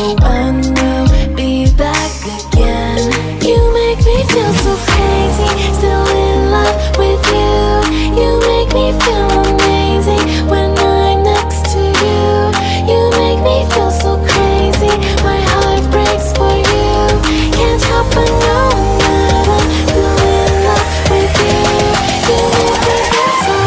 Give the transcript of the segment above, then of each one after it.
know when we'll be back again. You make me feel so crazy, still in love with you. You make me feel amazing when I'm next to you. You make me feel so crazy, my heart breaks for you. Can't help but know that I'm still in love with you. You make me feel so.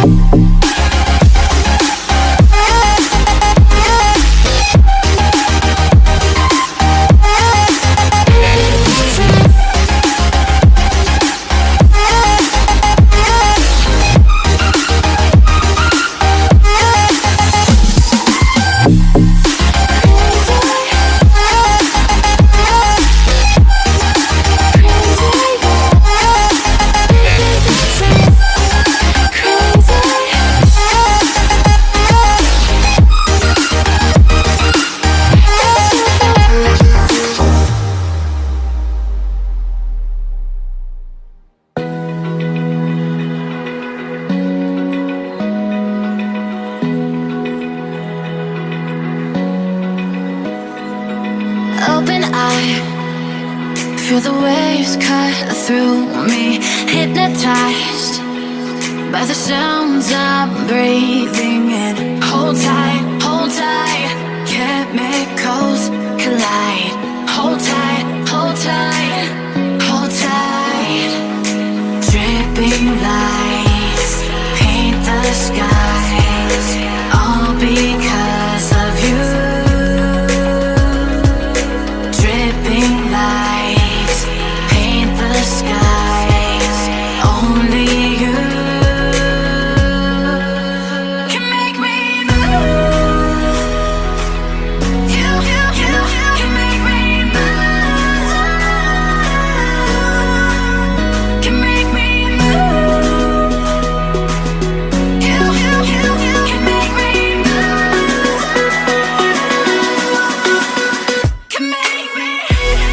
Open eye, feel the waves cut through me. Hypnotized by the sounds I'm breathing in. Hold tight, chemical